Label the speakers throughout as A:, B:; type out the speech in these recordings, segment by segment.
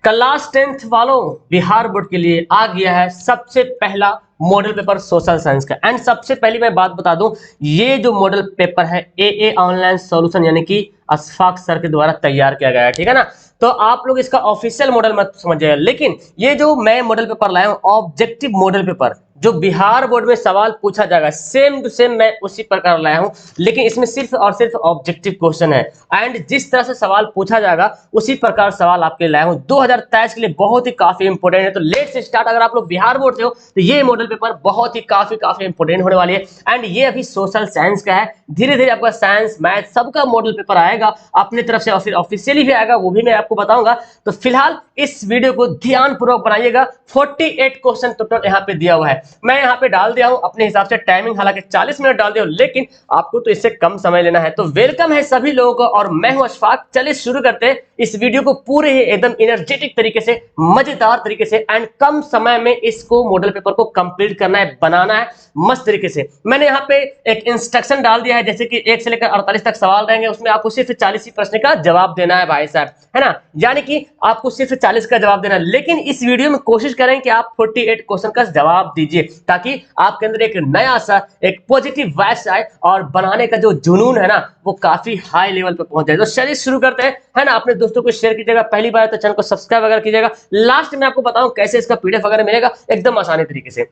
A: Class 10th वालों, Bihar board के लिए आ गया है सबसे पहला मॉडल पेपर सोशल साइंस का। एंड सबसे पहली मैं बात बता दूं, ये जो मॉडल पेपर है ए ऑनलाइन सॉल्यूशन यानी कि अशफाक सर के द्वारा तैयार किया गया है, ठीक है ना। तो आप लोग इसका ऑफिशियल मॉडल मत समझिएगा, लेकिन ये जो मैं मॉडल पेपर लाया हूं ऑब्जेक्टिव मॉडल पेपर, जो बिहार बोर्ड में सवाल पूछा जाएगा सेम टू सेम मैं उसी प्रकार लाया हूं, लेकिन इसमें सिर्फ और सिर्फ ऑब्जेक्टिव क्वेश्चन है। एंड जिस तरह से सवाल पूछा जाएगा उसी प्रकार सवाल आपके लाया हूं 2023 के लिए, बहुत ही काफी इंपोर्टेंट है। तो लेट्स स्टार्ट। अगर आप लोग बिहार बोर्ड से हो तो ये मॉडल पेपर बहुत ही काफी इंपोर्टेंट होने वाली है। एंड ये अभी सोशल साइंस का है, धीरे धीरे आपका साइंस मैथ सबका मॉडल पेपर आएगा अपनी तरफ से, और फिर ऑफिशियली भी आएगा, वो भी मैं आपको बताऊंगा। तो फिलहाल इस वीडियो को ध्यानपूर्वक बनाइएगा। 48 क्वेश्चन टोटल यहाँ पे दिया हुआ है, मैं यहाँ पे डाल दिया हूं अपने हिसाब से टाइमिंग, हालांकि 40 मिनट डाल दिया हूं, लेकिन आपको तो इससे कम समय लेना है। तो वेलकम है सभी लोगों को, और मैं हूं अशफाक। चलिए शुरू करते हैं इस वीडियो को पूरे ही एकदम एनर्जेटिक तरीके से, मजेदार तरीके से, एंड कम समय में इसको मॉडल पेपर को कंप्लीट करना है, बनाना है मस्त तरीके से। मैंने यहाँ पे एक इंस्ट्रक्शन डाल दिया है, जैसे कि 1 से लेकर 48 तक सवाल रहेंगे, उसमें आपको सिर्फ 40 ही प्रश्न का जवाब देना है भाई साहब, है ना। यानी कि आपको सिर्फ 40 का जवाब देना है, लेकिन इस वीडियो में कोशिश करें कि आप 48 क्वेश्चन का जवाब दीजिए, ताकि आपके अंदर एक नया सा एक पॉजिटिव वाइब्स आए और बनाने का जो जुनून है ना वो काफी हाई लेवल पे पहुंच जाए। तो चलिए शुरू करते हैं, है ना। अपने दोस्तों को शेयर कीजिएगा, पहली बार तो चैनल को सब्सक्राइब वगैरह कीजिएगा। लास्ट में आपको बताऊं कैसे इसका पीडीएफ वगैरह मिलेगा एकदम आसानी तरीके से।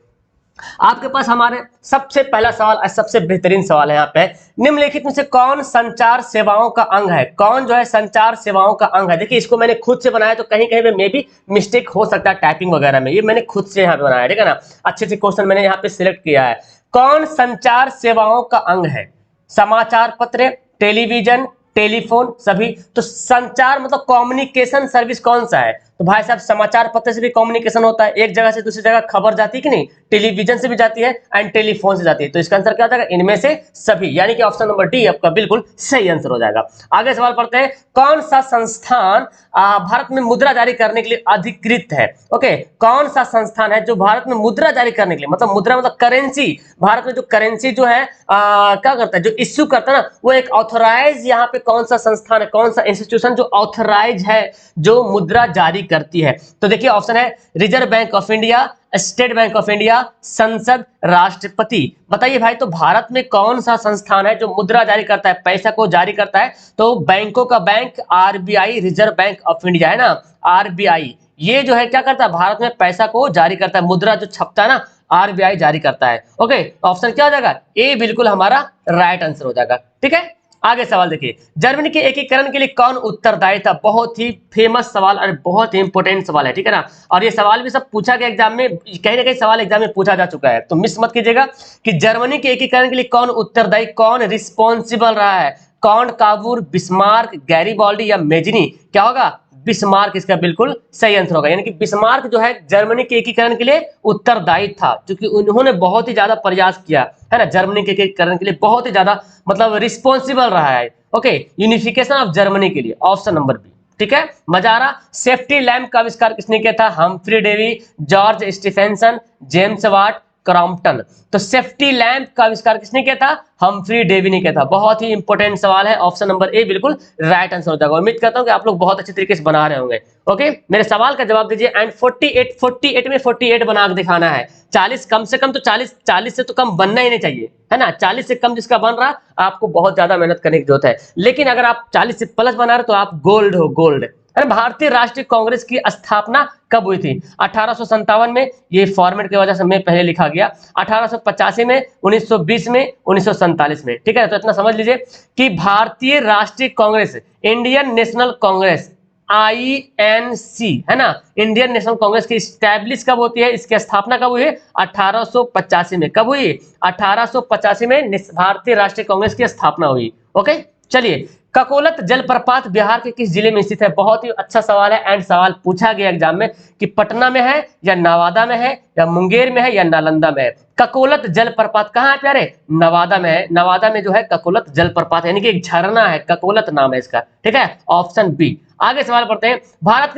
A: आपके पास हमारे सबसे पहला सवाल, सबसे बेहतरीन सवाल है यहाँ पे, निम्नलिखित में से कौन संचार सेवाओं का अंग है? कौन जो है संचार सेवाओं का अंग है? देखिए इसको मैंने खुद से बनाया, तो कहीं कहीं पे मे भी मिस्टेक हो सकता है टाइपिंग वगैरह में, ये मैंने खुद से यहाँ पे बनाया, ठीक है ना। अच्छे से क्वेश्चन मैंने यहाँ पे सिलेक्ट किया है। कौन संचार सेवाओं का अंग है? समाचार पत्र, टेलीविजन, टेलीफोन, सभी। तो संचार मतलब कम्युनिकेशन सर्विस कौन सा है? तो भाई साहब समाचार पत्र से भी कम्युनिकेशन होता है, एक जगह से दूसरी जगह खबर जाती है कि नहीं, टेलीविजन से भी जाती है एंड टेलीफोन से जाती है। तो इसका आंसर क्या हो जाएगा? इनमें से सभी, यानी कि ऑप्शन नंबर डी आपका बिल्कुल सही आंसर हो जाएगा। आगे सवाल पढ़ते हैं, कौन सा संस्थान भारत में मुद्रा जारी करने के लिए अधिकृत है? ओके, कौन सा संस्थान है जो भारत में मुद्रा जारी करने के लिए, मतलब मुद्रा मतलब करेंसी, भारत में जो करेंसी जो है क्या करता है, जो इश्यू करता है ना, वो एक ऑथोराइज, यहाँ पे कौन सा संस्थान है, कौन सा इंस्टीट्यूशन जो ऑथोराइज है, जो मुद्रा जारी करती है? तो देखिए ऑप्शन है reserve bank of India, state bank of India, संसद, राष्ट्रपति। बताइए भाई, तो भारत में कौन सा संस्थान है जो मुद्रा जारी करता है, पैसा को जारी करता है? तो बैंकों का bank RBI, reserve bank of India, है ना, आरबीआई। ये जो है क्या करता है, भारत में पैसा को जारी करता है, मुद्रा जो छपता है ना आरबीआई जारी करता है। ओके, ऑप्शन क्या हो जाएगा? ए बिल्कुल हमारा राइट आंसर हो जाएगा, ठीक है। आगे सवाल देखिए, जर्मनी के एकीकरण के लिए कौन उत्तरदायी था? बहुत ही फेमस सवाल और बहुत ही इंपोर्टेंट सवाल है, ठीक है ना। और ये सवाल भी सब पूछा गया एग्जाम में, कहीं ना कहीं सवाल एग्जाम में पूछा जा चुका है, तो मिस मत कीजिएगा कि जर्मनी के एकीकरण के लिए कौन उत्तरदायी, कौन रिस्पॉन्सिबल रहा है? कौन, काबूर, बिस्मार्क, गैरीबाल्डी या मेजनी? क्या होगा? बिस्मार्क इसका बिल्कुल सही आंसर होगा। यानी कि बिस्मार्क जो है जर्मनी के एकीकरण के लिए उत्तरदायी था, क्योंकि उन्होंने बहुत ही ज्यादा प्रयास किया, है ना, जर्मनी के एकीकरण के लिए बहुत ही ज्यादा मतलब रिस्पॉन्सिबल रहा है। ओके, यूनिफिकेशन ऑफ जर्मनी के लिए, ऑप्शन नंबर बी, ठीक है। मजारा सेफ्टी लैंप का आविष्कार किसने किया था? Humphry Davy, George Stephenson, James Watt, Crompton. तो सेफ्टी लैंप का आविष्कार किसने किया था? हम्फ्री डेवी ने किया था। बहुत ही इंपॉर्टेंट सवाल है, ऑप्शन नंबर ए बिल्कुल राइट आंसर हो जाएगा। उम्मीद करता हूं कि आप लोग बहुत अच्छे तरीके से बना रहे होंगे। ओके, मेरे सवाल का जवाब दीजिए। एंड 48 में 48 बना के दिखाना है। 40 कम से कम, तो 40 से तो कम बनना ही नहीं चाहिए, है ना। 40 से कम जिसका बन रहा आपको बहुत ज्यादा मेहनत करने की जरूरत है, लेकिन अगर आप 40 से प्लस बना रहे तो आप गोल्ड हो, गोल्ड। अरे भारतीय राष्ट्रीय कांग्रेस की स्थापना कब हुई थी? 1857 में, ये फॉर्मेट की वजह से मैं पहले लिखा गया, 1885 में, 1920 में, 1947 में, ठीक है। तो इतना समझ लीजिए कि भारतीय राष्ट्रीय Congress, Indian national Congress, INC, है ना, इंडियन नेशनल कांग्रेस की स्टैब्लिश कब होती है, इसकी स्थापना कब हुई है? 1885 में। कब हुई? 1885 में भारतीय राष्ट्रीय कांग्रेस की स्थापना हुई। ओके, चलिए, ककोलत जलप्रपात बिहार के किस जिले में स्थित है? बहुत ही अच्छा सवाल है, एंड सवाल पूछा गया एग्जाम में कि पटना में है या नवादा में है या मुंगेर में है या नालंदा में है। ककोलत जलप्रपात कहाँ है प्यारे? नवादा में है। नवादा में जो है ककोलत जलप्रपात, यानी कि एक झरना है, ककोलत नाम है इसका, ठीक है, ऑप्शन बी। आगे सवाल पढ़ते हैं, भारत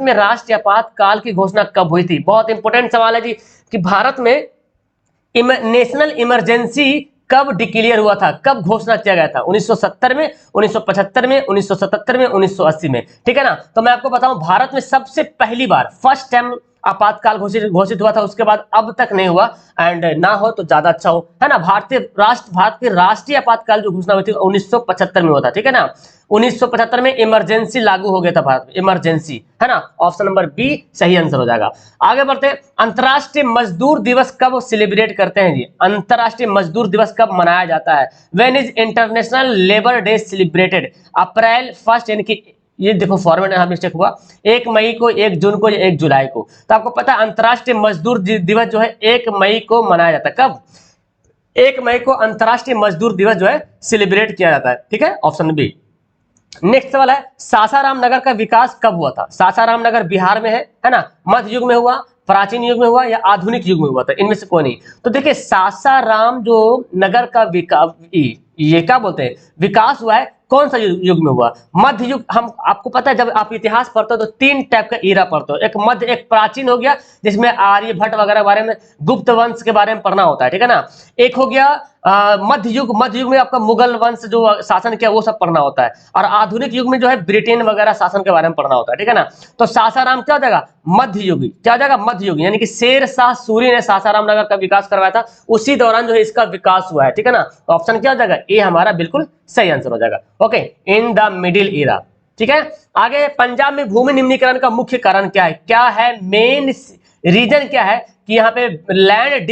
A: में राष्ट्रीय आपातकाल की घोषणा कब हुई थी? बहुत इंपॉर्टेंट सवाल है जी, कि भारत में नेशनल इमरजेंसी कब डिक्लेयर हुआ था, कब घोषणा किया गया था? 1970 में, 1975 में, 1977 में, 1980 में, ठीक है ना। तो मैं आपको बताऊं, भारत में सबसे पहली बार फर्स्ट टाइम आपातकाल घोषित हुआ था, उसके बाद अब तक नहीं हुआ, एंड ना हो तो ज्यादा अच्छा हो, है ना। भारत के राष्ट्रीय आपातकाल जो घोषणा हुई थी 1975 में हुआ था, ठीक है ना। 1975 में इमरजेंसी लागू हो गया था भारत में, इमरजेंसी, है ना। ऑप्शन नंबर बी सही आंसर हो जाएगा। आगे बढ़ते हैं, अंतर्राष्ट्रीय मजदूर दिवस कब सेलिब्रेट करते हैं जी? अंतर्राष्ट्रीय मजदूर दिवस कब मनाया जाता है? When is international labour day celebrated? April 1 यानी कि ये देखो फॉर्मेट में मिस्टेक हुआ, 1 मई को, 1 जून को या 1 जुलाई को। तो आपको पता है अंतर्राष्ट्रीय मजदूर दिवस जो है 1 मई को मनाया जाता है। कब? 1 मई को अंतर्राष्ट्रीय मजदूर दिवस जो है सेलिब्रेट किया जाता है, ठीक है, ऑप्शन बी। नेक्स्ट सवाल है, सासाराम नगर का विकास कब हुआ था? सासाराम नगर बिहार में है ना, मध्य युग में हुआ, प्राचीन युग में हुआ या आधुनिक युग में हुआ था? इनमें से कोई नहीं। तो देखिए सासाराम जो नगर का विकास, ये क्या बोलते हैं, विकास हुआ है, कौन सा युग में हुआ? मध्य युग। हम आपको पता है जब आप इतिहास पढ़ते हो तो 3 टाइप का ईरा पढ़ते हो, एक मध्य, एक प्राचीन हो गया जिसमें आर्यभट्ट वगैरह बारे में, गुप्त वंश के बारे में पढ़ना होता है, ठीक है ना। एक हो गया मध्य युग, मध्य युग में आपका मुगल वंश जो शासन किया वो सब पढ़ना होता है, और आधुनिक युग में जो है ब्रिटेन वगैरह शासन के बारे में पढ़ना होता है, ठीक है ना। तो सासाराम क्या हो जाएगा? मध्य युगी। क्या हो जाएगा? मध्य युगी, यानी कि शेर शाह सूरी ने सासाराम नगर का विकास करवाया था, उसी दौरान जो है इसका विकास हुआ है, ठीक है ना। तो ऑप्शन क्या हो जाएगा? ए हमारा बिल्कुल सही आंसर हो जाएगा। Okay, in the middle era, ठीक है। आगे, पंजाब में भूमि निम्नीकरण का मुख्य कारण क्या है? क्या है मेन रीजन? क्या है कि यहाँ पे लैंड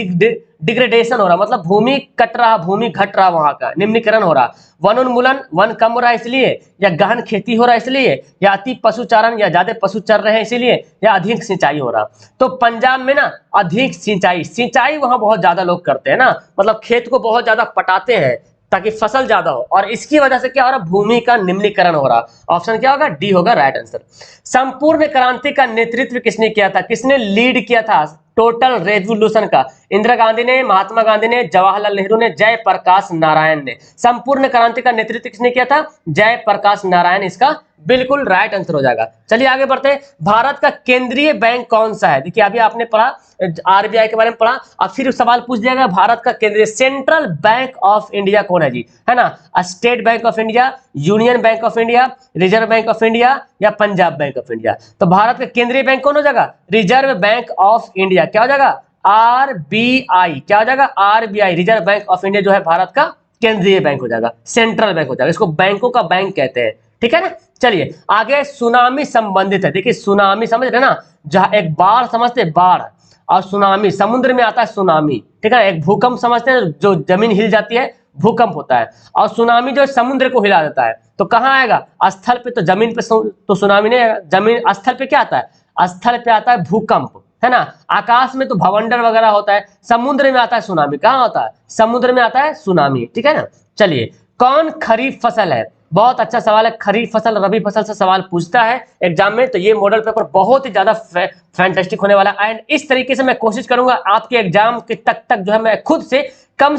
A: डिग्रेडेशन हो रहा, मतलब भूमि कट रहा, भूमि घट रहा, वहां का निम्नीकरण हो रहा, वन उन्मूलन, वन कम हो रहा है इसलिए, या गहन खेती हो रहा है इसलिए, या अति पशुचारण, या ज्यादा पशु चर रहे हैं इसीलिए, या अधिक सिंचाई हो रहा। तो पंजाब में ना अधिक सिंचाई वहां बहुत ज्यादा लोग करते हैं ना, मतलब खेत को बहुत ज्यादा पटाते हैं ताकि फसल ज्यादा हो, और इसकी वजह से क्या हो रहा, भूमि का निम्नीकरण हो रहा। ऑप्शन क्या होगा? डी होगा राइट आंसर। संपूर्ण क्रांति का नेतृत्व किसने किया था? किसने लीड किया था टोटल रेवोल्यूशन का? इंदिरा गांधी ने, महात्मा गांधी ने, जवाहरलाल नेहरू ने, जयप्रकाश नारायण ने। संपूर्ण क्रांति का नेतृत्व किसने किया था? जयप्रकाश नारायण इसका बिल्कुल राइट आंसर हो जाएगा। चलिए आगे बढ़ते हैं, भारत का केंद्रीय बैंक कौन सा है? देखिए अभी आपने पढ़ा आरबीआई के बारे में पढ़ा, अब फिर सवाल पूछ दिया गया भारत का केंद्रीय, सेंट्रल बैंक ऑफ इंडिया कौन है जी? है ना, state bank of India, union bank of India, reserve bank of India, या पंजाब बैंक ऑफ इंडिया? तो भारत का केंद्रीय बैंक कौन हो जाएगा? Reserve bank of India. क्या हो जाएगा? आरबीआई। क्या हो जाएगा? RBI, reserve bank of India जो है भारत का केंद्रीय बैंक हो जाएगा, सेंट्रल बैंक हो जाएगा, इसको बैंकों का बैंक कहते हैं, ठीक है ना। चलिए आगे, सुनामी संबंधित है। देखिए सुनामी समझ रहे ना, जहां एक बाढ़ समझते, बाढ़, और सुनामी समुद्र में आता है सुनामी, ठीक है। एक भूकंप समझते हैं, जो जमीन हिल जाती है भूकंप होता है, और सुनामी जो समुद्र को हिला देता है। तो कहां आएगा? स्थल पे। तो जमीन पे तो सुनामी नहीं आएगा, जमीन स्थल पे क्या आता है? स्थल पे आता है भूकंप, है ना। आकाश में तो भवंडर वगैरह होता है, समुद्र में आता है सुनामी। कहां होता है? समुद्र में आता है सुनामी, ठीक है ना। चलिए, कौन खरीफ फसल है? बहुत अच्छा सवाल है, खरीफ फसल रबी फसल से सवाल पूछता है एग्जाम में, तो ये मॉडल पेपर बहुत ही ज्यादा फैंटास्टिक होने वाला है। एंड इस तरीके से मैं कोशिश करूंगा आपके एग्जाम के तक जो है मैं खुद से कम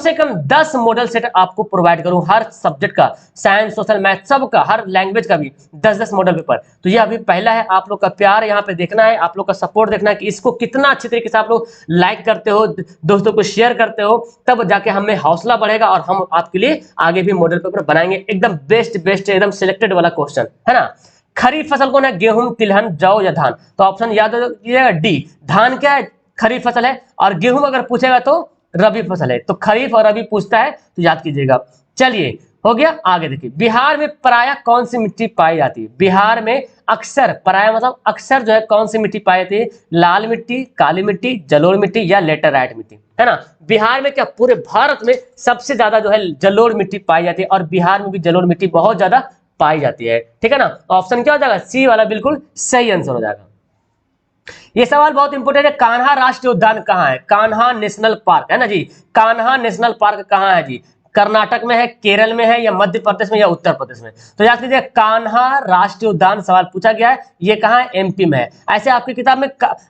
A: 10 मॉडल सेट आपको प्रोवाइड करूं, हर सब्जेक्ट का, साइंस, सोशल, मैथ, सब का, हर लैंग्वेज का भी 10 मॉडल पेपर। तो ये अभी पहला है, आप लोग का प्यार यहाँ पे देखना है, आप लोग का सपोर्ट देखना है कि इसको कितना अच्छी तरीके से आप लोग लाइक करते हो, दोस्तों को शेयर करते हो, तब जाके हमें हौसला बढ़ेगा और हम आपके लिए आगे भी मॉडल पेपर बनाएंगे, एकदम बेस्ट एकदम सिलेक्टेड वाला क्वेश्चन, है ना। खरीफ फसल कौन है? गेहूं, तिलहन, जौ या धान? तो ऑप्शन याद रखिएगा डी, धान क्या है? खरीफ फसल है, और गेहूं अगर पूछेगा तो रबी फसल है। तो खरीफ और रबी पूछता है तो याद कीजिएगा। चलिए हो गया, आगे देखिए, बिहार में प्रायः कौन सी मिट्टी पाई जाती है? बिहार में अक्सर, प्रायः मतलब अक्सर जो है कौन सी मिट्टी पाई जाती है? लाल मिट्टी, काली मिट्टी, जलोढ़ मिट्टी, या लेटेराइट मिट्टी, है ना। बिहार में क्या, पूरे भारत में सबसे ज्यादा जो है जलोढ़ मिट्टी पाई जाती है, और बिहार में भी जलोढ़ मिट्टी बहुत ज्यादा पाई जाती है, ठीक है ना। ऑप्शन क्या हो जाएगा? सी वाला बिल्कुल सही आंसर हो जाएगा। ये सवाल बहुत इंपोर्टेंट है, कान्हा राष्ट्रीय उद्यान कहाँ है? कान्हा नेशनल पार्क, है ना जी। कान्हा नेशनल पार्क कहाँ है जी? कर्नाटक में है, केरल में है, या मध्य प्रदेश में, या उत्तर प्रदेश में? तो याद कीजिए, कान्हा राष्ट्रीय उद्यान सवाल पूछा गया है, ये कहाँ है? एमपी में है। ऐसे आपकी किताब में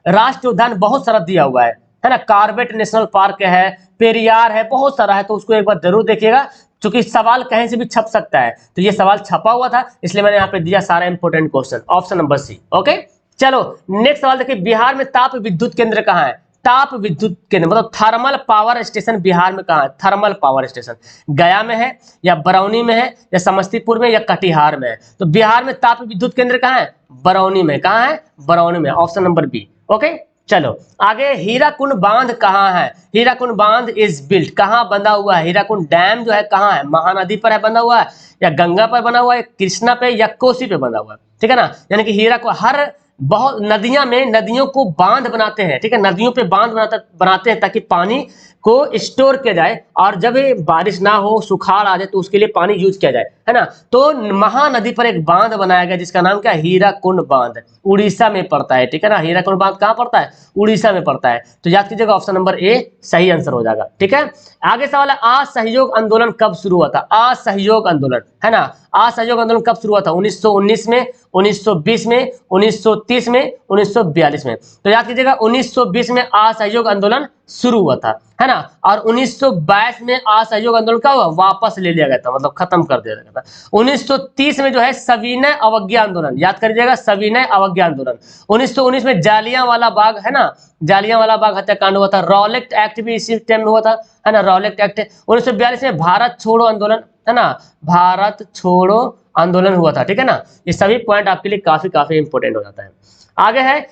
A: राष्ट्रीय उद्यान बहुत सारा दिया हुआ है ना, कार्बेट नेशनल पार्क है, पेरियार है, बहुत सारा है, तो उसको एक बार जरूर देखिएगा, क्योंकि सवाल कहीं से भी छप सकता है। तो ये सवाल छपा हुआ था, इसलिए मैंने यहाँ पे दिया सारा important question, option number C. Okay, चलो नेक्स्ट सवाल देखिए, बिहार में ताप विद्युत केंद्र कहाँ है? ताप विद्युत केंद्र मतलब थर्मल पावर स्टेशन बिहार में कहाँ है? थर्मल पावर स्टेशन गया में है या बरौनी में है या समस्तीपुर में या कटिहार में है? तो बिहार में ताप विद्युत केंद्र कहाँ है? बरौनी में। कहाँ है? बरौनी में। Option number B. ओके, चलो आगे। हीराकुंड बांध कहाँ है? हीराकुंड बांध इज बिल्ट, कहाँ बंधा हुआ है? हीराकुंड डैम जो है कहाँ है? महानदी पर है बंधा हुआ है, या गंगा पर बना हुआ है, कृष्णा पे या कोसी पे बंधा हुआ है? ठीक है ना, यानी कि हीरा को हर बहुत नदियां में नदियों को बांध बनाते हैं, ठीक है, नदियों पे बांध बनाते हैं ताकि पानी को स्टोर किया जाए, और जब बारिश ना हो, सुखाड़ आ जाए तो उसके लिए पानी यूज किया जाए, है ना। तो महानदी पर एक बांध बनाया गया जिसका नाम क्या है? हीराकुंड बांध। उड़ीसा में पड़ता है, ठीक है ना। हीराकुंड बांध कहाँ पड़ता है? उड़ीसा में पड़ता है। तो याद कीजिएगा ऑप्शन नंबर ए सही आंसर हो जाएगा। ठीक है, आगे सवाल है, असहयोग आंदोलन कब शुरू हुआ था? असहयोग आंदोलन, है ना। असहयोग आंदोलन कब शुरू हुआ था? 1919 में, 1920 में, 1930 में, 1942 में। तो याद कीजिएगा 1920 में असहयोग आंदोलन शुरू हुआ था, है ना। और 1922 में असहयोग आंदोलन क्या हुआ? वापस ले लिया गया था, मतलब खत्म कर दिया गया था। 1930 में जो है सविनय अवज्ञा आंदोलन, याद करिएगा सविनय अवज्ञा आंदोलन। 1919 में जालियांवाला बाग, है ना, जालियांवाला बाग हत्याकांड हुआ था। रॉलेट एक्ट भी इसी टाइम में हुआ था, है ना, रॉलेट एक्ट। 1942 में भारत छोड़ो आंदोलन, है ना, भारत छोड़ो आंदोलन हुआ था। ठीक है ना, ये सभी पॉइंट आपके लिए काफी इंपोर्टेंट हो जाता है। आगे है,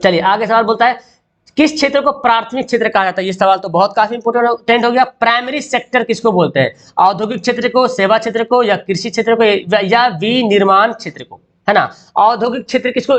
A: चलिए आगे सवाल बोलता है, किस क्षेत्र को प्राथमिक क्षेत्र कहा जाता है? ये सवाल तो बहुत काफी इंपोर्टेंट हो गया। प्राइमरी सेक्टर किसको बोलते हैं? औद्योगिक क्षेत्र को, सेवा क्षेत्र को, या कृषि क्षेत्र को, या विनिर्माण क्षेत्र को, है ना। औद्योगिक क्षेत्र किसको,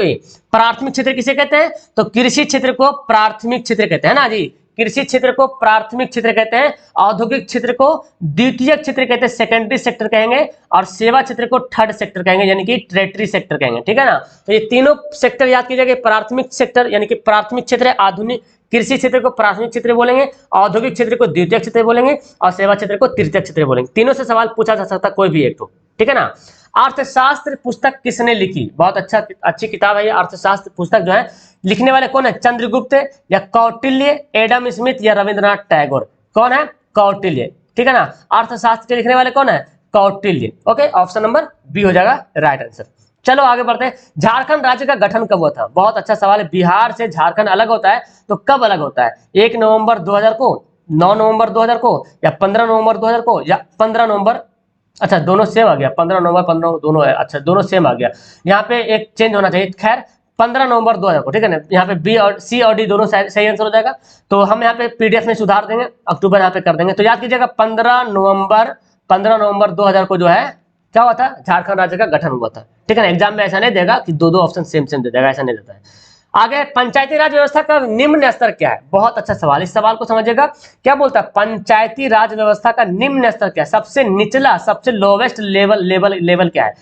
A: प्राथमिक क्षेत्र किसे कहते हैं? तो कृषि क्षेत्र को प्राथमिक क्षेत्र कहते हैं ना जी। कृषि क्षेत्र को प्राथमिक क्षेत्र कहते हैं, औद्योगिक क्षेत्र को द्वितीय क्षेत्र कहते हैं, सेकेंडरी सेक्टर कहेंगे, और सेवा क्षेत्र को थर्ड सेक्टर कहेंगे, यानी कि टेरिटरी सेक्टर कहेंगे। ठीक है ना, तो ये तीनों सेक्टर याद कीजिएगा। प्राथमिक सेक्टर यानी कि प्राथमिक क्षेत्र है, आधुनिक कृषि क्षेत्र को प्राथमिक क्षेत्र बोलेंगे, औद्योगिक क्षेत्र को द्वितीय क्षेत्र बोलेंगे, और सेवा क्षेत्र को तृतीय क्षेत्र बोलेंगे। तीनों से सवाल पूछा जा सकता है, कोई भी एक तो। ठीक है ना। अर्थशास्त्र पुस्तक किसने लिखी? बहुत अच्छी किताब है ये अर्थशास्त्र पुस्तक जो है। लिखने वाले कौन है? चंद्रगुप्त या कौटिल्य, एडम स्मिथ या रविंद्रनाथ टैगोर? कौन है? कौटिल्य। ठीक है ना, अर्थशास्त्र के लिखने वाले कौन है? Kautilya. Okay, option number B हो जाएगा राइट आंसर। चलो आगे बढ़ते हैं। झारखंड राज्य का गठन कब हुआ था? बहुत अच्छा सवाल है। बिहार से झारखंड अलग होता है तो कब अलग होता है? 1 नवंबर 2000 को, 9 नवंबर 2000 को, या 15 नवंबर 2000 को, या 15 नवंबर, अच्छा दोनों सेम आ गया, 15 नवंबर 15 दोनों है, अच्छा दोनों सेम आ गया। यहाँ पे एक चेंज होना चाहिए, खैर 15 नवंबर 2000 को। ठीक है ना, यहाँ पे बी और सी और डी दोनों सही आंसर हो जाएगा। तो हम यहाँ पे पीडीएफ में सुधार देंगे, अक्टूबर यहाँ पे कर देंगे। तो याद कीजिएगा 15 नवंबर 2000 को जो है क्या हुआ था? झारखंड राज्य का गठन हुआ था। ठीक है ना, एग्जाम में ऐसा नहीं देगा कि दो ऑप्शन सेम दे देगा, ऐसा नहीं देता है। आगे, पंचायती राज व्यवस्था का निम्न स्तर क्या है? बहुत अच्छा सवाल, इस सवाल को समझिएगा। क्या बोलता है? पंचायती राज व्यवस्था का निम्न स्तर क्या है? सबसे निचला, सबसे लोवेस्ट लेवल क्या है?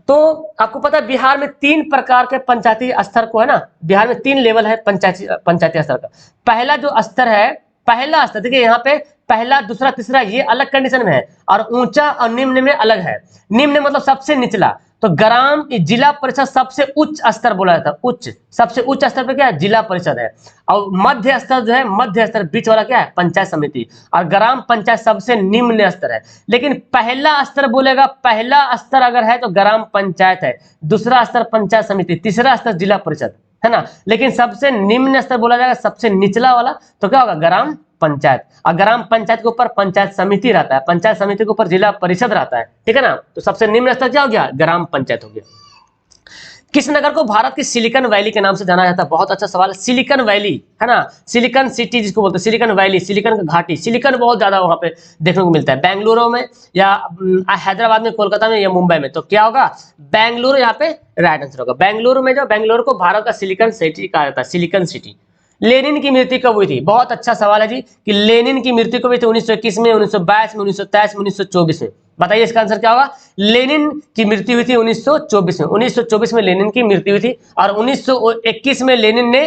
A: तो आपको पता है बिहार में 3 प्रकार के पंचायती स्तर को, है ना, बिहार में 3 लेवल है पंचायती स्तर का। पहला जो स्तर है, पहला स्तर देखिए यहाँ पे पहला, दूसरा, तीसरा ये अलग कंडीशन में है, और ऊंचा और निम्न में अलग है। निम्न मतलब सबसे निचला, तो ग्राम जिला परिषद सबसे उच्च स्तर बोला जाता है। उच्च, सबसे उच्च स्तर पे क्या है? जिला परिषद है। और मध्य स्तर जो है, मध्य स्तर बीच वाला क्या है? पंचायत समिति। और ग्राम पंचायत सबसे निम्न स्तर है। लेकिन पहला स्तर बोलेगा, पहला स्तर अगर है तो ग्राम पंचायत है, दूसरा स्तर पंचायत समिति, तीसरा स्तर जिला परिषद, है ना। लेकिन सबसे निम्न स्तर बोला जाएगा, सबसे निचला वाला, तो क्या होगा? ग्राम पंचायत। और ग्राम पंचायत के ऊपर पंचायत समिति रहता है, पंचायत समिति के ऊपर जिला परिषद रहता है। ठीक है ना, तो सबसे निम्न स्तर क्या हो गया? ग्राम पंचायत हो गया। किस नगर को भारत की सिलिकॉन वैली के नाम से जाना जाता है? बहुत अच्छा सवाल है। सिलिकॉन वैली, है ना, सिलिकॉन सिटी जिसको बोलते हैं, सिलिकॉन वैली, सिलिकॉन का घाटी। सिलिकॉन बहुत ज्यादा वहां पे देखने को मिलता है, बेंगलुरु में या हैदराबाद में, कोलकाता में या मुंबई में। तो क्या होगा? बेंगलुरु यहाँ पे राइट आंसर होगा। बेंगलुरु में, जो बेंगलुरु को भारत का सिलिकॉन सिटी कहा जाता है, सिलिकॉन सिटी। लेनिन की मृत्यु कब हुई थी? बहुत अच्छा सवाल है जी, कि लेनिन की मृत्यु कब हुई थी? 1921 में, 1922 में, 1923 में, 1924 में। बताइए इसका आंसर क्या होगा? लेनिन की मृत्यु हुई थी 1924 में। 1924 में लेनिन की मृत्यु हुई थी, और 1921 में लेनिन ने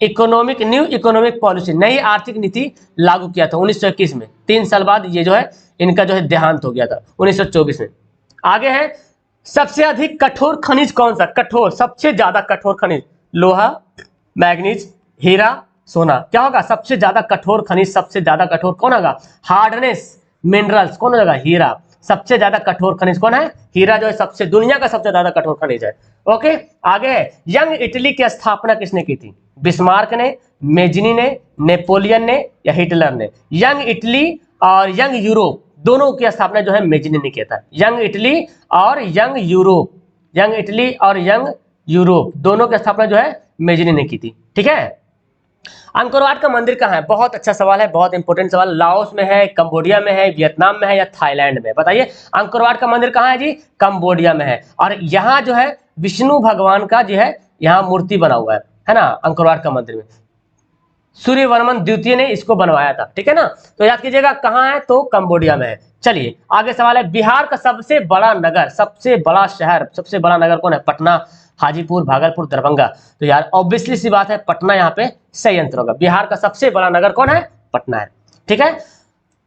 A: न्यू इकोनॉमिक पॉलिसी, नई आर्थिक नीति लागू किया था 1921 में। 3 साल बाद ये जो है इनका जो है देहांत हो गया था 1924 में। आगे है, सबसे अधिक कठोर खनिज कौन सा? कठोर, सबसे ज्यादा कठोर खनिज, लोहा, मैग्नीज, हीरा, सोना। क्या होगा? सबसे ज्यादा कठोर खनिज, सबसे ज्यादा कठोर कौन होगा? हार्डनेस मिनरल्स कौन होगा? हीरा। सबसे ज्यादा कठोर खनिज कौन है? हीरा जो है सबसे दुनिया का सबसे ज्यादा कठोर खनिज है। ओके, आगे है, यंग इटली की स्थापना किसने की थी? बिस्मार्क ने, मेजनी ने, नेपोलियन ने या हिटलर ने? यंग इटली और यंग यूरोप दोनों की स्थापना जो है मेजनी ने किया था। यंग इटली और यंग यूरोप, यंग इटली और यंग यूरोप दोनों की स्थापना जो है मेजनी ने की थी। ठीक है। अंकोर वाट का मंदिर कहाँ है? बहुत अच्छा सवाल है, बहुत इंपॉर्टेंट सवाल। लाओस में है, कंबोडिया में है, वियतनाम में है या थाईलैंड में? बताइए, अंकोर वाट का मंदिर कहाँ है जी? कंबोडिया में है। और यहाँ जो है विष्णु भगवान का जो है यहाँ मूर्ति बना हुआ है ना, अंकोर वाट का मंदिर में। सूर्यवर्मन द्वितीय ने इसको बनवाया था। ठीक है ना, तो याद कीजिएगा कहाँ है, तो कंबोडिया में है। चलिए आगे सवाल है, बिहार का सबसे बड़ा नगर, सबसे बड़ा शहर, सबसे बड़ा नगर कौन है? पटना, हाजीपुर, भागलपुर, दरभंगा? तो यार ऑब्वियसली सी बात है, पटना यहाँ पे सही आंसर होगा। बिहार का सबसे बड़ा नगर कौन है? पटना है। ठीक है,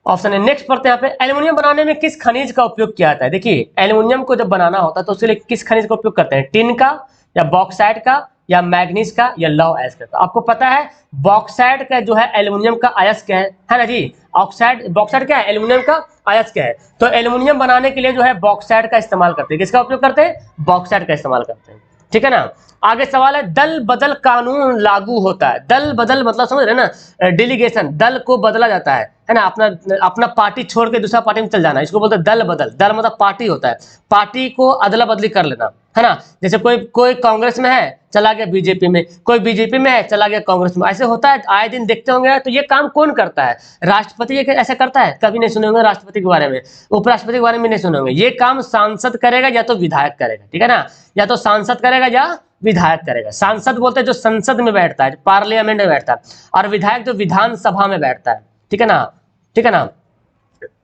A: ऑप्शन है। नेक्स्ट पढ़ते हैं यहाँ पे, एल्युमिनियम बनाने में किस खनिज का उपयोग किया जाता है? देखिए एल्युमिनियम को जब बनाना होता है तो उसके लिए किस खनिज का उपयोग करते हैं? टिन का या बॉक्साइट का या मैग्नीज का या लौह अयस्क का? तो आपको पता है बॉक्साइट का जो है एल्युमिनियम का अयस्क है ना जी। ऑक्साइड, बॉक्साइट क्या है? एल्युमिनियम का अयस्क है। तो एल्युमिनियम बनाने के लिए जो है बॉक्साइट का इस्तेमाल करते हैं। किसका उपयोग करते हैं? बॉक्साइट का इस्तेमाल करते हैं। ठीक है ना। आगे सवाल है, दल बदल कानून लागू होता है। दल बदल मतलब समझ रहे ना, डेलीगेशन, दल को बदला जाता है ना, अपना अपना पार्टी छोड़ के दूसरा पार्टी में चल जाना, इसको बोलते हैं दल बदल। दल मतलब पार्टी होता है, पार्टी को अदला बदली कर लेना, है ना। जैसे कोई कांग्रेस में है चला गया बीजेपी में, कोई बीजेपी में है चला गया कांग्रेस में, ऐसे होता है, आए दिन देखते होंगे। तो ये काम कौन करता है? राष्ट्रपति ये ऐसा करता है? कभी नहीं सुने होंगे राष्ट्रपति के बारे में, उपराष्ट्रपति के बारे में नहीं सुने होंगे। ये काम सांसद करेगा या तो विधायक करेगा। ठीक है ना, या तो सांसद करेगा या विधायक करेगा। सांसद बोलते हैं जो संसद में बैठता है, पार्लियामेंट में बैठता है, और विधायक जो विधानसभा में बैठता है। ठीक है ना, ठीक है ना।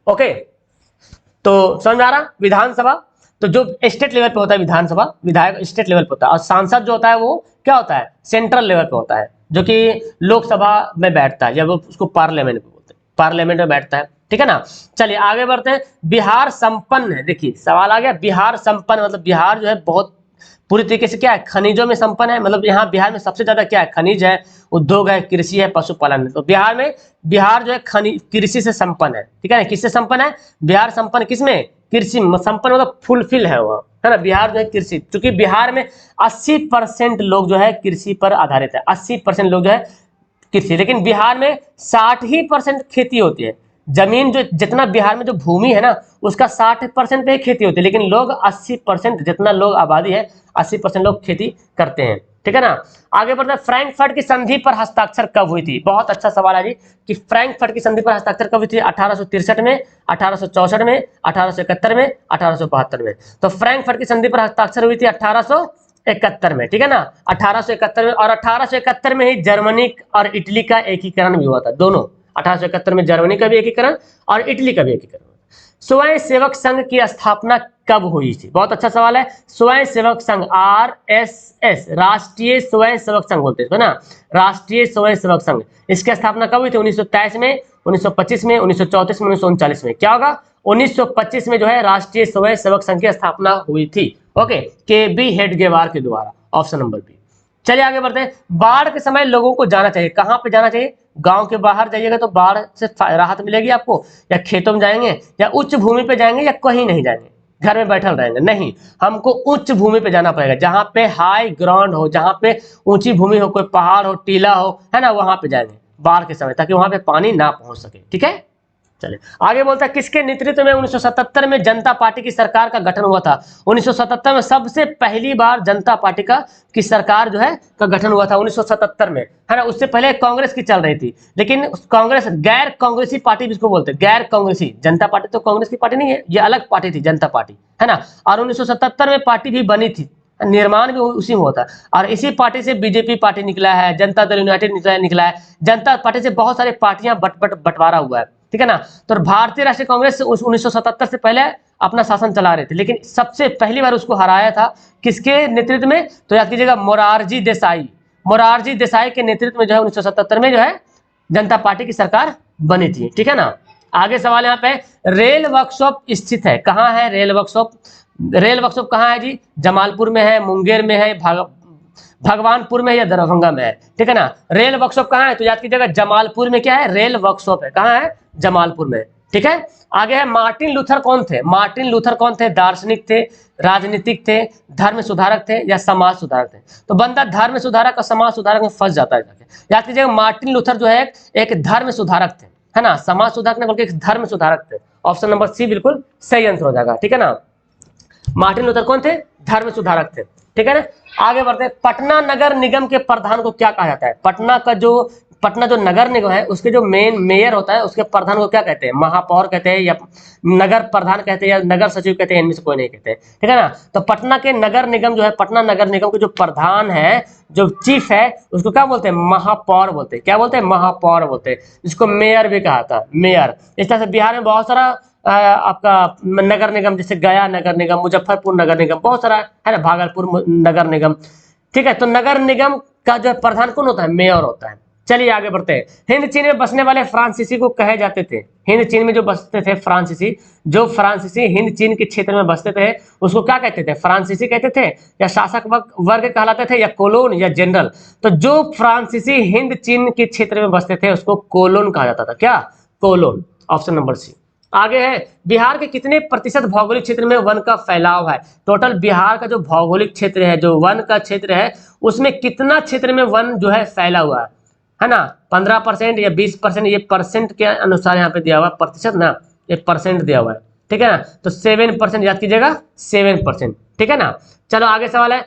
A: ओके, तो समझ में आ रहा? विधानसभा तो जो स्टेट लेवल पे होता है विधानसभा, विधायक स्टेट लेवल पे होता है, और सांसद जो होता है वो क्या होता है? सेंट्रल लेवल पे होता है, जो कि लोकसभा में बैठता है, या वो उसको पार्लियामेंट पे बोलते हैं, पार्लियामेंट में बैठता है। ठीक है ना। चलिए आगे बढ़ते हैं, बिहार संपन्न है। देखिए सवाल आ गया, बिहार संपन्न मतलब बिहार जो है बहुत पूरी तरीके से क्या है? खनिजों में संपन्न है। मतलब यहाँ बिहार में सबसे ज्यादा क्या है? खनिज है, उद्योग है, कृषि है, पशुपालन है। तो बिहार जो है कृषि से संपन्न है। ठीक है ना, किससे संपन्न है? बिहार संपन्न किसमें? कृषि में संपन्न, मतलब फुलफिल है वहाँ, है ना। बिहार जो है कृषि, क्योंकि बिहार में 80% लोग जो है कृषि पर आधारित है। 80% लोग जो है कृषि, लेकिन बिहार में 60% खेती होती है। जमीन जो जितना बिहार में जो भूमि है ना, उसका 60% पे ही खेती होती है, लेकिन लोग 80%, जितना लोग आबादी है 80% लोग खेती करते हैं। ठीक है ना। आगे बढ़ते हैं, फ्रैंकफर्ट की संधि पर हस्ताक्षर कब हुई थी? बहुत अच्छा सवाल है जी, कि फ्रैंकफर्ट की संधि पर हस्ताक्षर कब हुई थी? 1863 में, 1864 में, 1871 में, 1872 में? तो फ्रैंकफर्ट की संधि पर हस्ताक्षर हुई थी 1871 में। ठीक है ना, 1871 में। और 1871 में ही जर्मनी और इटली का एकीकरण भी हुआ था। दोनों 1871 में जर्मनी का भी एकीकरण और इटली का भी एकीकरण। स्वयं सेवक संघ की स्थापना कब हुई थी? बहुत अच्छा सवाल है। स्वयं सेवक संघ, RSS, राष्ट्रीय स्वयं सेवक संघ बोलते हैं ना, राष्ट्रीय स्वयं सेवक संघ, इसकी स्थापना कब हुई थी? 1923 में, 1925 में, 1934 में, 1939 में? क्या होगा? 1925 में जो है राष्ट्रीय स्वयं सेवक संघ की स्थापना हुई थी। ओके, KB हेडगेवार के द्वारा, ऑप्शन नंबर बी। चलिए आगे बढ़ते हैं, बाढ़ के समय लोगों को जाना चाहिए, कहाँ पे जाना चाहिए? गांव के बाहर जाइएगा तो बाढ़ से राहत मिलेगी आपको, या खेतों में जाएंगे, या उच्च भूमि पे जाएंगे, या कहीं नहीं जाएंगे, घर में बैठल रहेंगे? नहीं, हमको उच्च भूमि पे जाना पड़ेगा, जहां पे हाई ग्राउंड हो, जहां पे ऊंची भूमि हो, कोई पहाड़ हो, टीला हो, है ना, वहां पे जाएंगे बाढ़ के समय, ताकि वहां पे पानी ना पहुंच सके। ठीक है, चलिए आगे बोलता है, किसके नेतृत्व में 1977 में जनता पार्टी की सरकार का गठन हुआ था? 1977 में सबसे पहली बार जनता पार्टी की सरकार जो है का गठन हुआ था 1977 में, है ना। उससे पहले कांग्रेस की चल रही थी, लेकिन कांग्रेस गैर कांग्रेसी पार्टी जिसको बोलते हैं, गैर कांग्रेसी। जनता पार्टी तो कांग्रेस की पार्टी नहीं है, ये अलग पार्टी थी जनता पार्टी, है ना। और 1977 में पार्टी भी बनी थी, निर्माण भी उसी में होता, और इसी पार्टी से बीजेपी पार्टी निकला है, जनता दल यूनाइटेड निकला है। जनता पार्टी से बहुत सारी पार्टियां बंटवारा हुआ है। ठीक है ना। तो भारतीय राष्ट्रीय कांग्रेस 1977 से पहले अपना शासन चला रहे थे, लेकिन सबसे पहली बार उसको हराया था किसके नेतृत्व में? तो याद कीजिएगा, मोरारजी देसाई, मोरारजी देसाई के नेतृत्व में जो है 1977 में जो है जनता पार्टी की सरकार बनी थी। ठीक है ना। आगे सवाल यहाँ पे, रेल वर्कशॉप स्थित है, कहाँ है रेल वर्कशॉप? रेल वर्कशॉप कहाँ है जी? जमालपुर में है, मुंगेर में है, भगवानपुर में है, या दरभंगा में है? ठीक है ना। रेल वर्कशॉप कहाँ है? तो याद कीजिएगा जमालपुर में क्या है? रेल वर्कशॉप है। कहाँ है? जमालपुर में। ठीक है। आगे है मार्टिन लूथर कौन थे? मार्टिन लूथर कौन थे? दार्शनिक थे, राजनीतिक थे, धर्म सुधारक थे या समाज सुधारक थे? तो बंदा धर्म सुधारक और समाज सुधारक में फंस जाता है। याद कीजिएगा मार्टिन लूथर जो है एक धर्म सुधारक थे, है ना, समाज सुधारक नहीं बल्कि एक धर्म सुधारक थे। ऑप्शन नंबर सी बिल्कुल सही आंसर हो जाएगा, ठीक है ना। मार्टिन लूथर कौन थे? धर्म सुधारक थे, ठीक है ना। आगे बढ़ते हैं, पटना नगर निगम के प्रधान को क्या कहा जाता है? पटना जो नगर निगम है उसके जो मेन मेयर होता है उसके प्रधान को क्या कहते हैं? महापौर कहते हैं या नगर प्रधान कहते हैं या नगर सचिव कहते हैं? इनमें से कोई नहीं कहते, ठीक है ना। तो पटना के नगर निगम जो है, पटना नगर निगम के जो प्रधान है, जो चीफ है, उसको क्या बोलते हैं? महापौर बोलते हैं। क्या बोलते हैं? महापौर बोलते हैं, जिसको मेयर भी कहा था, मेयर। इस तरह से बिहार में बहुत सारा आपका नगर निगम, जैसे गया नगर निगम, मुजफ्फरपुर नगर निगम, बहुत सारा है ना, भागलपुर नगर निगम, ठीक है। तो नगर निगम का जो प्रधान कौन होता है? मेयर होता है। चलिए आगे बढ़ते हैं। हिंद चीन में बसने वाले फ्रांसीसी को कहे जाते थे? हिंद चीन में जो बसते थे फ्रांसीसी, जो फ्रांसीसी हिंद चीन के क्षेत्र में बसते थे उसको क्या कहते थे? फ्रांसीसी कहते थे या शासक वर्ग कहलाते थे या कोलोन या जनरल? तो जो फ्रांसीसी हिंद चीन के क्षेत्र में बसते थे उसको कोलोन कहा जाता था। क्या? कोलोन। Option number C. आगे है, बिहार के कितने प्रतिशत भौगोलिक क्षेत्र में वन का फैलाव है? टोटल बिहार का जो भौगोलिक क्षेत्र है, जो वन का क्षेत्र है, उसमें कितना क्षेत्र में वन जो है फैला हुआ है ना? 15% या 20%? ये परसेंट के अनुसार यहाँ पे दिया हुआ, प्रतिशत ना, ये परसेंट दिया हुआ है, ठीक है ना। तो 7% याद कीजिएगा, 7%, ठीक है ना। चलो आगे सवाल है,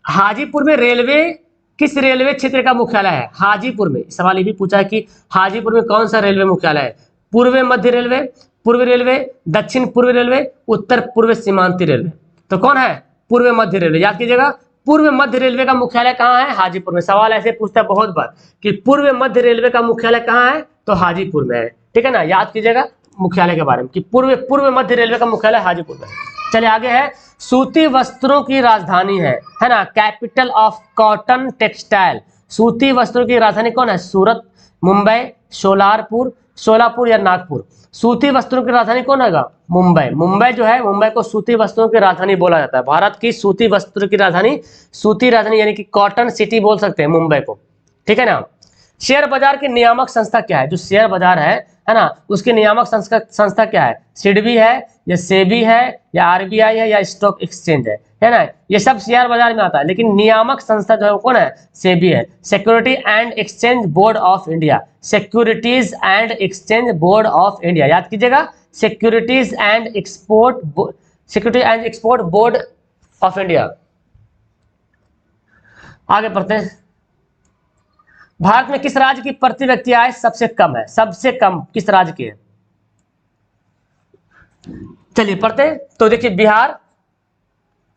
A: हाजीपुर में रेलवे किस रेलवे क्षेत्र का मुख्यालय है? हाजीपुर में, सवाल ये भी पूछा है कि हाजीपुर में कौन सा रेलवे मुख्यालय है? पूर्व मध्य रेलवे, पूर्व रेलवे, दक्षिण पूर्व रेलवे, उत्तर पूर्व सीमांती रेलवे? तो कौन है? पूर्व मध्य रेलवे। याद कीजिएगा पूर्व मध्य रेलवे का मुख्यालय कहाँ है? हाजीपुर में। सवाल ऐसे पूछता है बहुत बार कि पूर्व मध्य रेलवे का मुख्यालय कहाँ है? तो हाजीपुर में है, ठीक है ना। याद कीजिएगा मुख्यालय के बारे में कि पूर्व मध्य रेलवे का मुख्यालय हाजीपुर में। चलिए आगे है, सूती वस्त्रों की राजधानी है ना, कैपिटल ऑफ कॉटन टेक्सटाइल। सूती वस्त्रों की राजधानी कौन है? सूरत, मुंबई, सोलापुर या नागपुर? सूती वस्त्रों की राजधानी कौन है? मुंबई। मुंबई जो है, मुंबई को सूती वस्त्रों की राजधानी बोला जाता है। भारत की सूती वस्त्र की राजधानी, सूती राजधानी यानी कि कॉटन सिटी बोल सकते हैं मुंबई को, ठीक है ना। शेयर बाजार की नियामक संस्था क्या है? जो शेयर बाजार है ना, उसकी नियामक संस्था क्या है? सिडबी है या सेबी है या आरबीआई है या स्टॉक एक्सचेंज है ना। ये सब शेयर बाजार में आता है, लेकिन नियामक संस्था जो है वो कौन है? सेबी है, security and exchange board of India. Securities and exchange board of India, याद कीजिएगा, securities and export board of India. आगे बढ़ते हैं, भारत में किस राज्य की प्रति व्यक्ति आय सबसे कम है? सबसे कम किस राज्य की है? चलिए पढ़ते हैं। तो देखिए, Bihar,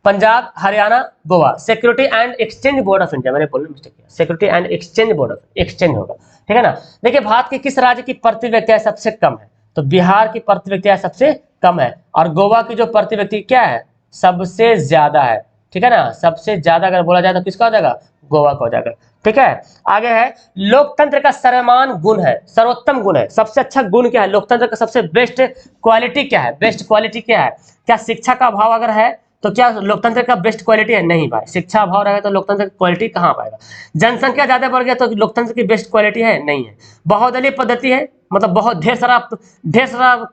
A: Punjab, Haryana, Goa. Security and exchange board of India, मैंने बोलने मिस्टेक किया, security and exchange board of exchange होगा, ठीक है ना। देखिए, भारत के किस राज्य की प्रति व्यक्ति आय सबसे कम है? तो बिहार की प्रति व्यक्ति आय सबसे कम है, और गोवा की जो प्रति व्यक्ति क्या है? सबसे ज्यादा है, ठीक है ना। सबसे ज्यादा अगर बोला जाए तो किसका हो जाएगा? गोवा का हो जाएगा, ठीक है। आगे है, लोकतंत्र का सर्वमान्य गुण है, सर्वोत्तम गुण है, सबसे अच्छा गुण क्या है? लोकतंत्र का सबसे बेस्ट क्वालिटी क्या है? बेस्ट क्वालिटी क्या है? क्या शिक्षा का अभाव अगर है तो क्या लोकतंत्र का बेस्ट क्वालिटी है? नहीं भाई, शिक्षा अभाव रहेगा तो लोकतंत्र की क्वालिटी कहाँ पाएगा? जनसंख्या ज्यादा बढ़ गया तो लोकतंत्र की बेस्ट क्वालिटी है? नहीं है। बहुदलीय पद्धति है, मतलब बहुत ढेर सारा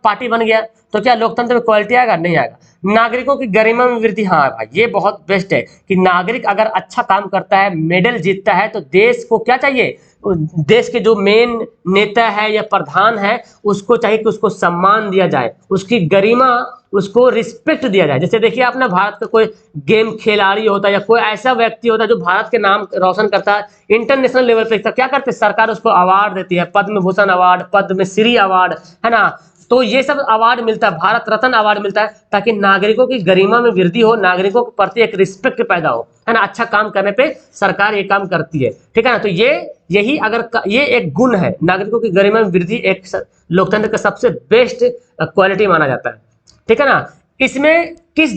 A: पार्टी बन गया तो क्या लोकतंत्र में क्वालिटी आएगा? नहीं आएगा। नागरिकों की गरिमा में वृद्धि, हाँ भाई ये बहुत बेस्ट है कि नागरिक अगर अच्छा काम करता है, मेडल जीतता है, तो देश को क्या चाहिए? देश के जो मेन नेता है या प्रधान है उसको चाहिए कि उसको सम्मान दिया जाए, उसकी गरिमा, उसको रिस्पेक्ट दिया जाए। जैसे देखिए आपने, भारत का कोई गेम खिलाड़ी होता है या कोई ऐसा व्यक्ति होता है जो भारत के नाम रोशन करता है इंटरनेशनल लेवल पे, क्या करते हैं? सरकार उसको अवार्ड देती है, पद्म भूषण अवार्ड, पद्मश्री अवार्ड, है ना। तो ये सब अवार्ड मिलता है, भारत रत्न अवार्ड मिलता है, ताकि नागरिकों की गरिमा में वृद्धि हो, नागरिकों के प्रति एक रिस्पेक्ट पैदा हो, है ना। अच्छा काम करने पे सरकार ये काम करती है, ठीक है ना। तो यही अगर ये एक गुण है, नागरिकों की गरिमा में वृद्धि एक लोकतंत्र का सबसे बेस्ट क्वालिटी माना जाता है, ठीक है ना। इसमें किस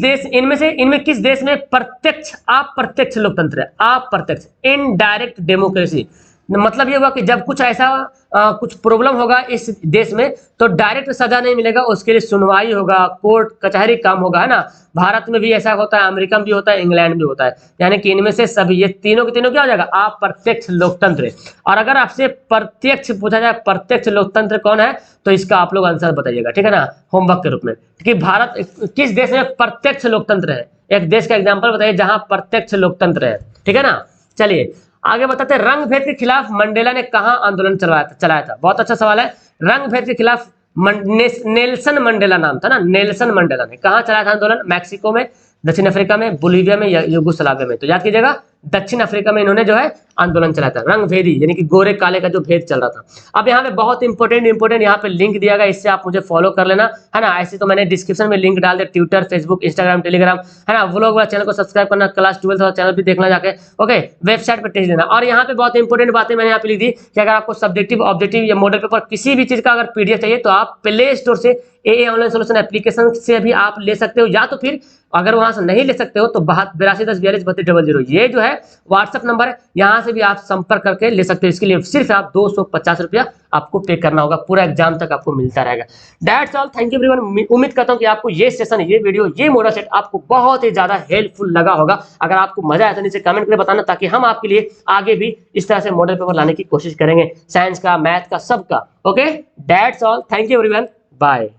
A: देश में प्रत्यक्ष अप्रत्यक्ष लोकतंत्र है? अप्रत्यक्ष, इनडायरेक्ट डेमोक्रेसी। मतलब ये हुआ कि जब कुछ ऐसा कुछ प्रॉब्लम होगा इस देश में तो डायरेक्ट सजा नहीं मिलेगा, उसके लिए सुनवाई होगा, कोर्ट कचहरी काम होगा, है ना। भारत में भी ऐसा होता है, अमेरिका में भी होता है, इंग्लैंड भी होता है, यानी कि इनमें से सभी ये तीनों के तीनों क्या हो जाएगा, अप्रत्यक्ष लोकतंत्र। और अगर आपसे प्रत्यक्ष पूछा जाए प्रत्यक्ष लोकतंत्र कौन है, तो इसका आप लोग आंसर बताइएगा, ठीक है ना, होमवर्क के रूप में, कि भारत किस देश में प्रत्यक्ष लोकतंत्र है, एक देश का एग्जाम्पल बताइए जहां प्रत्यक्ष लोकतंत्र है, ठीक है ना। चलिए आगे बताते हैं, रंग भेद के खिलाफ मंडेला ने कहां आंदोलन चलाया था। बहुत अच्छा सवाल है। रंग भेद के खिलाफ नेल्सन मंडेला नाम था ना, नेल्सन मंडेला ने कहां चलाया था आंदोलन, मैक्सिको में, दक्षिण अफ्रीका में, बोलिविया में या यूगोस्लाविया में। तो याद कीजिएगा दक्षिण अफ्रीका में इन्होंने जो है आंदोलन चलाया था, रंग भेदी यानी कि गोरे काले का जो भेद चल रहा था। अब यहाँ पे बहुत इंपॉर्टेंट यहाँ पे लिंक दिया गया, इससे आप मुझे फॉलो कर लेना, है ना। ऐसे तो मैंने डिस्क्रिप्शन में लिंक डाल दिया, ट्विटर, फेसबुक, इंस्टाग्राम, टेलीग्राम, है ना। व्लॉग वाला चैनल को सब्सक्राइब करना, क्लास 12 वाला चैनल भी देखना जाके, ओके। वेबसाइट पर टेस्ट देना। और यहाँ पे बहुत इंपॉर्टेंट बातें मैंने यहाँ पे लिख दी कि अगर आपको सब्जेक्टिव, ऑब्जेक्टिव या मॉडल पेपर किसी भी चीज का अगर पीडीएफ चाहिए तो आप प्ले स्टोर से AA ऑनलाइन सोल्यूशन एप्लीकेशन से भी आप ले सकते हो, या तो फिर अगर वहां से नहीं ले सकते हो तो 821042 ये जो है व्हाट्सएप नंबर है, यहाँ से भी आप संपर्क करके ले सकते हो। इसके लिए सिर्फ आप 250 रुपया आपको पे करना होगा, पूरा एग्जाम तक आपको मिलता रहेगा। That's all, thank you everyone. उम्मीद करता हूँ कि आपको ये सेशन, ये वीडियो, ये मॉडल सेट आपको बहुत ही ज्यादा हेल्पफुल लगा होगा। अगर आपको मजा आया तो नीचे कमेंट करके बताना, ताकि हम आपके लिए आगे भी इस तरह से मॉडल पेपर लाने की कोशिश करेंगे, साइंस का, मैथ का, सबका। Okay, that's all, thank you everyone, bye.